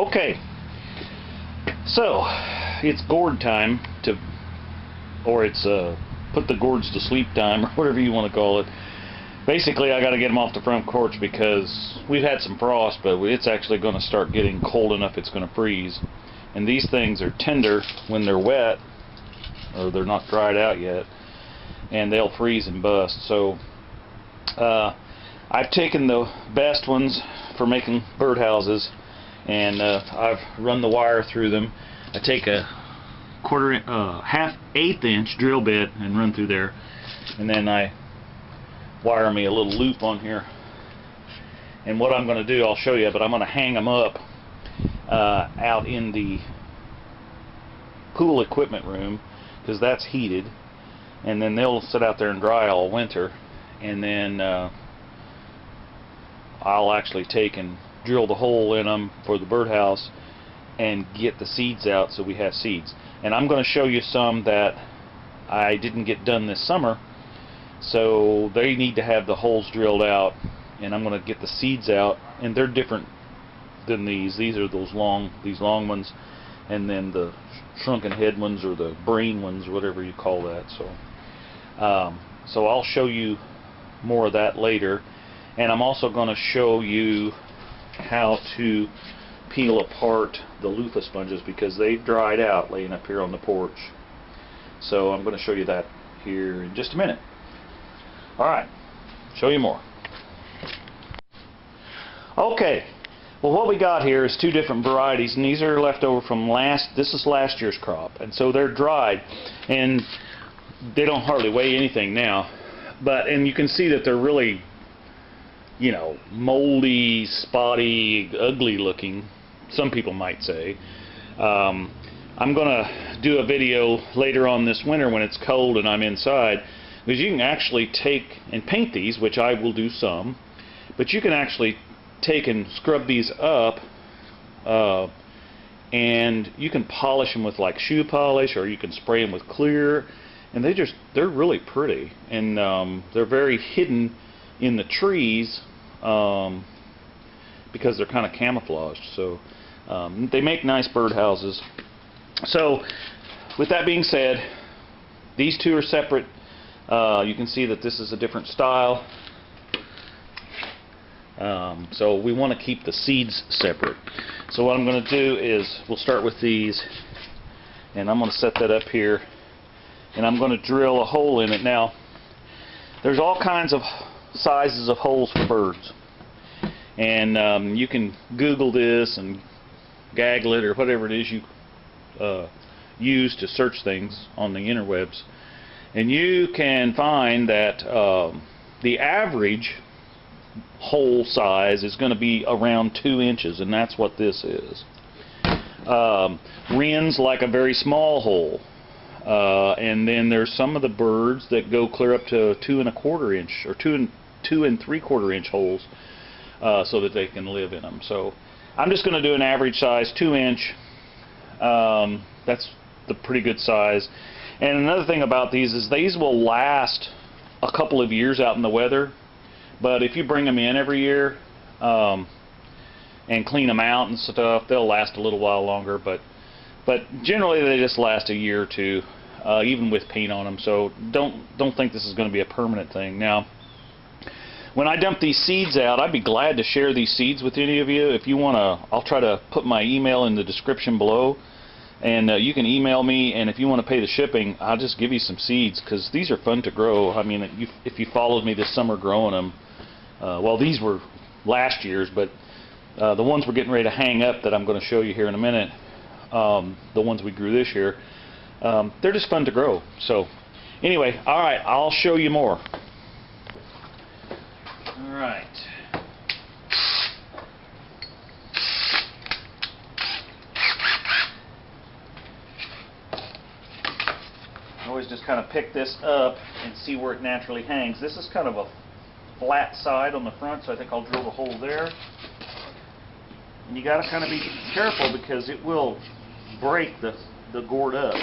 Okay, so it's gourd time or it's put the gourds to sleep time, or whatever you want to call it. Basically, I got to get them off the front porch because we've had some frost, but it's actually going to start getting cold enough it's going to freeze. And these things are tender when they're wet, or they're not dried out yet, and they'll freeze and bust. So I've taken the best ones for making birdhouses, and I've run the wire through them. I take a eighth inch drill bit and run through there, and then I wire me a little loop on here. And what I'm going to do, I'll show you, but I'm going to hang them up out in the pool equipment room because that's heated, and then they'll sit out there and dry all winter. And then I'll actually take and drill the hole in them for the birdhouse and get the seeds out so we have seeds. And I'm going to show you some that I didn't get done this summer, so they need to have the holes drilled out, and I'm going to get the seeds out, and they're different than these. These are these long ones, and then the shrunken head ones, or the brain ones, whatever you call that. So I'll show you more of that later, and I'm also going to show you how to peel apart the loofah sponges because they've dried out laying up here on the porch. So I'm going to show you that here in just a minute. Alright, show you more. Okay, well, what we got here is two different varieties, and these are left over from this is last year's crop, and so they're dried, and they don't hardly weigh anything now, and you can see that they're really, you know, moldy, spotty, ugly looking, some people might say. I'm gonna do a video later on this winter when it's cold and I'm inside, because you can actually take and paint these, which I will do some, but you can actually take and scrub these up, and you can polish them with like shoe polish, or you can spray them with clear, and they're really pretty, and they're very hidden in the trees because they're kind of camouflaged. So they make nice birdhouses. So with that being said, these two are separate. You can see that this is a different style. So we want to keep the seeds separate. So what I'm going to do is we'll start with these, and I'm going to set that up here, and I'm going to drill a hole in it. Now, there's all kinds of sizes of holes for birds, and you can Google this and Gaggle it or whatever it is you use to search things on the interwebs, and you can find that the average hole size is going to be around 2 inches, and that's what this is. Wrens like a very small hole, and then there's some of the birds that go clear up to 2 1/4 inch or 2 3/4 inch holes, so that they can live in them. So I'm just going to do an average size 2 inch. That's the pretty good size. And another thing about these is these will last a couple of years out in the weather, but if you bring them in every year and clean them out and stuff, they'll last a little while longer, but generally they just last a year or two, even with paint on them. So don't think this is going to be a permanent thing. Now, when I dump these seeds out, I'd be glad to share these seeds with any of you. If you want to, I'll try to put my email in the description below, and you can email me, and if you want to pay the shipping, I'll just give you some seeds, because these are fun to grow. I mean, if you followed me this summer growing them, well, these were last year's, but the ones we're getting ready to hang up that I'm going to show you here in a minute, the ones we grew this year, they're just fun to grow. So anyway, all right, I'll show you more. All right. Always just kind of pick this up and see where it naturally hangs. This is kind of a flat side on the front, so I think I'll drill a hole there. And you got to kind of be careful because it will break the gourd up.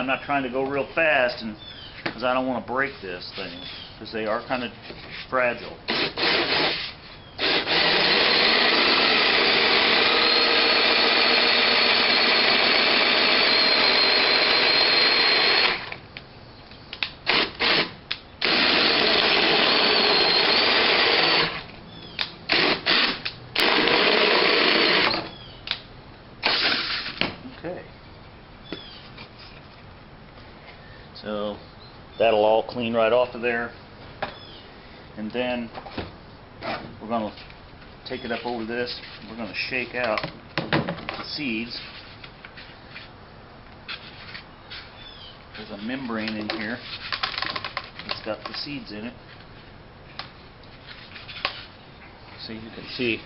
I'm not trying to go real fast, and because I don't want to break this thing, because they are kind of fragile. Okay. So that'll all clean right off of there, and then we're going to take it up over this. We're going to shake out the seeds. There's a membrane in here that's got the seeds in it. So you can see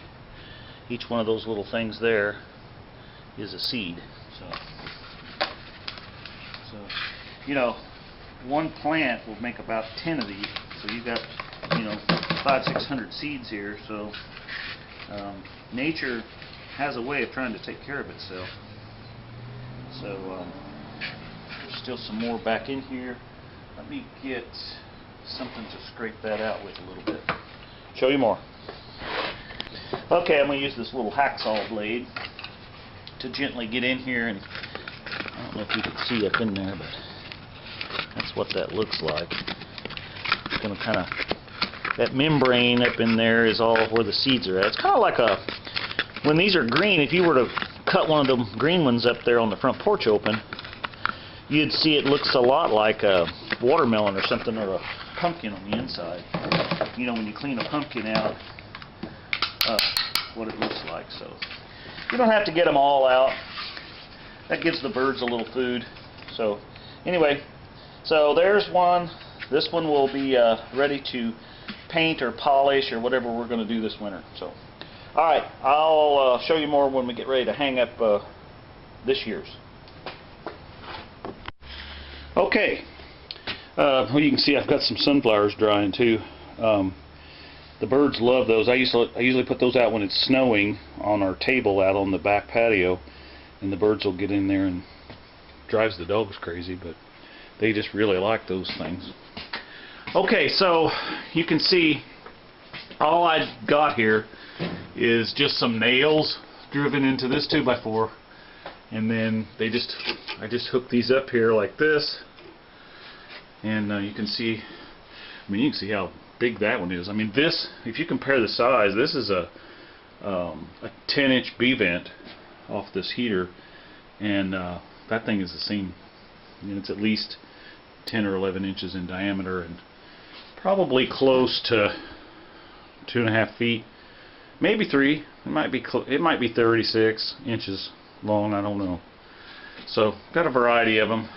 each one of those little things there is a seed. So you know, one plant will make about 10 of these, so you got, you know, 500-600 seeds here. So nature has a way of trying to take care of itself. So there's still some more back in here. Let me get something to scrape that out with a little bit. Show you more. Okay, I'm going to use this little hacksaw blade to gently get in here, and I don't know if you can see up in there, but that's what that looks like. It's going to kind of, that membrane up in there is all where the seeds are at. It's kind of like a, when these are green, if you were to cut one of the green ones up there on the front porch open, you'd see it looks a lot like a watermelon or something, or a pumpkin on the inside. You know, when you clean a pumpkin out, what it looks like. So you don't have to get them all out. That gives the birds a little food. So anyway, so there's one. This one will be ready to paint or polish or whatever we're going to do this winter. So, all right, I'll show you more when we get ready to hang up this year's. Okay, well, you can see I've got some sunflowers drying too. The birds love those. I usually put those out when it's snowing on our table out on the back patio, and the birds will get in there, and drives the dogs crazy, but they just really like those things. Okay, so you can see all I got here is just some nails driven into this 2x4, and then I just hooked these up here like this, and you can see, I mean, you can see how big that one is. I mean, this, if you compare the size, this is a 10-inch B-vent off this heater, and that thing is the same. I mean, it's at least 10 or 11 inches in diameter, and probably close to 2.5 feet, maybe 3. It might be 36 inches long. I don't know. So got a variety of them.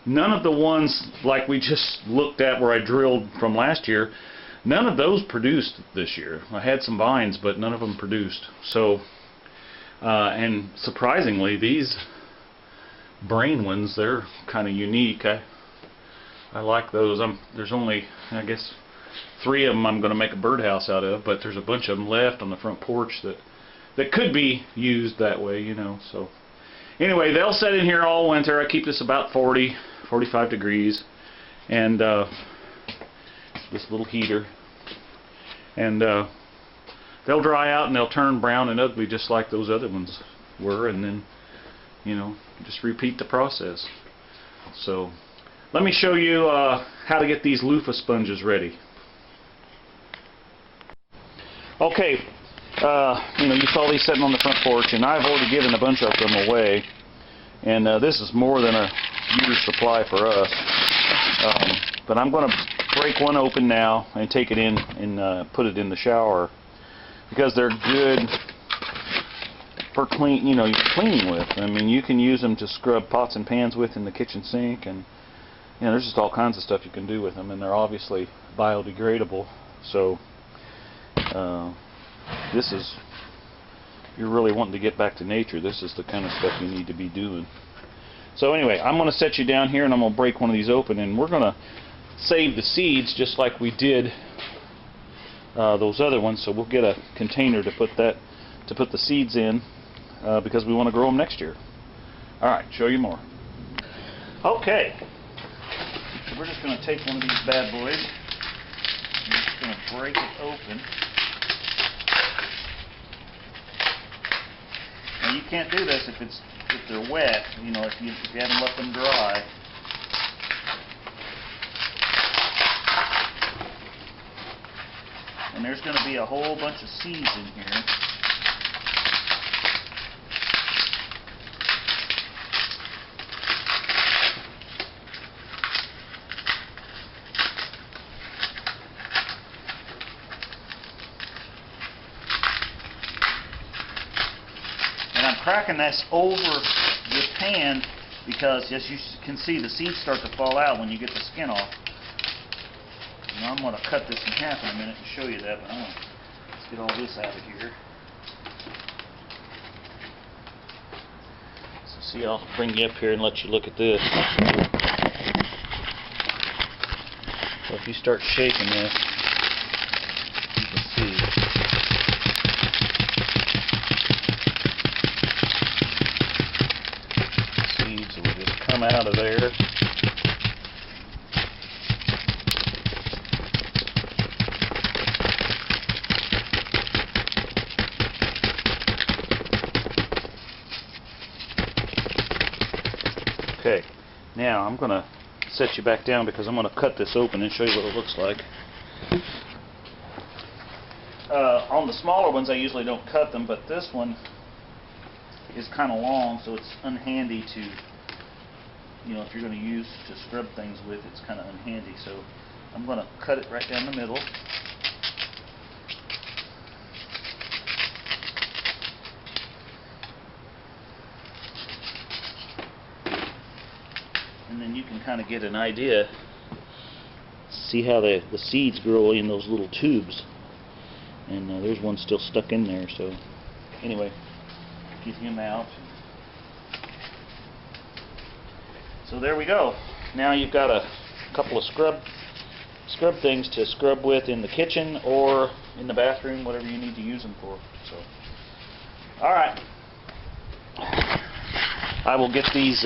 None of the ones like we just looked at where I drilled from last year, none of those produced this year. I had some vines, but none of them produced. So, and surprisingly, these brain ones, they're kind of unique. I like those. There's only, I guess, 3 of them I'm going to make a birdhouse out of, but there's a bunch of them left on the front porch that could be used that way, you know. So anyway, they'll sit in here all winter. I keep this about 45 degrees, and this little heater, and they'll dry out and they'll turn brown and ugly just like those other ones were, and then, you know, just repeat the process. So let me show you how to get these loofah sponges ready. Okay, you know, you saw these sitting on the front porch, and I've already given a bunch of them away, and this is more than a year's supply for us. But I'm going to break one open now and take it in and put it in the shower, because they're good for cleaning with. I mean, you can use them to scrub pots and pans with in the kitchen sink, and you know, there's just all kinds of stuff you can do with them, and they're obviously biodegradable. So this is, if you're really wanting to get back to nature, this is the kind of stuff you need to be doing. So anyway, I'm going to set you down here, and I'm going to break one of these open, and we're going to save the seeds just like we did those other ones. So we'll get a container to put the seeds in, because we want to grow them next year. All right, show you more. Okay, so we're just going to take one of these bad boys. I'm just going to break it open. Now you can't do this if they're wet, you know, if you haven't let them dry. And there's going to be a whole bunch of seeds in here. And I'm cracking this over the pan because, as you can see, the seeds start to fall out when you get the skin off. Now I'm going to cut this in half in a minute to show you that, but let's get all this out of here. So see, I'll bring you up here and let you look at this. So if you start shaking this, you can see. Seeds will just come out of there. Okay, now I'm going to set you back down because I'm going to cut this open and show you what it looks like. On the smaller ones I usually don't cut them, but this one is kind of long, so it's unhandy to, you know, if you're going to use to scrub things with, it's kind of unhandy. So I'm going to cut it right down the middle. And then you can kind of get an idea, see how the seeds grow in those little tubes. And there's one still stuck in there, so anyway, get him out. So there we go. Now you've got a couple of scrub things to scrub with in the kitchen or in the bathroom, whatever you need to use them for. So, all right, I will get these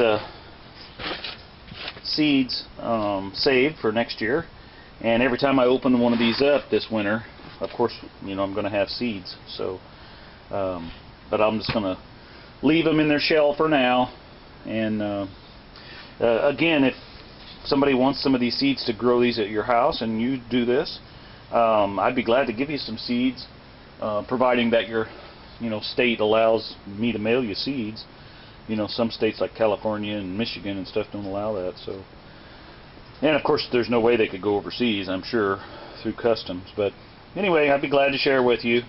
seeds saved for next year, and every time I open one of these up this winter, of course, you know, I'm going to have seeds. So, but I'm just going to leave them in their shell for now. And again, if somebody wants some of these seeds to grow these at your house, and you do this, I'd be glad to give you some seeds, providing that your, you know, state allows me to mail you seeds. You know, some states like California and Michigan and stuff don't allow that. So, and of course, there's no way they could go overseas, I'm sure, through customs. But anyway, I'd be glad to share with you,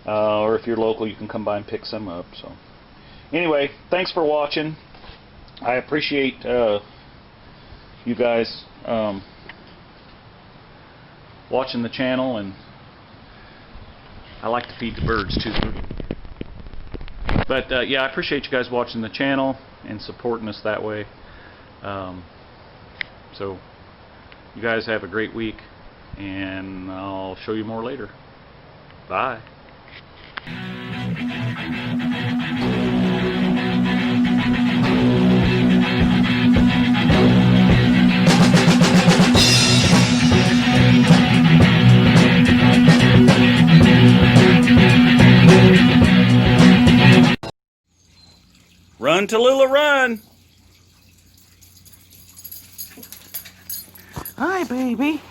or if you're local, you can come by and pick some up. So, anyway, thanks for watching. I appreciate you guys watching the channel, and I like to feed the birds too. But yeah, I appreciate you guys watching the channel and supporting us that way. So you guys have a great week, and I'll show you more later. Bye. Run, Tallulah, run! Hi, baby.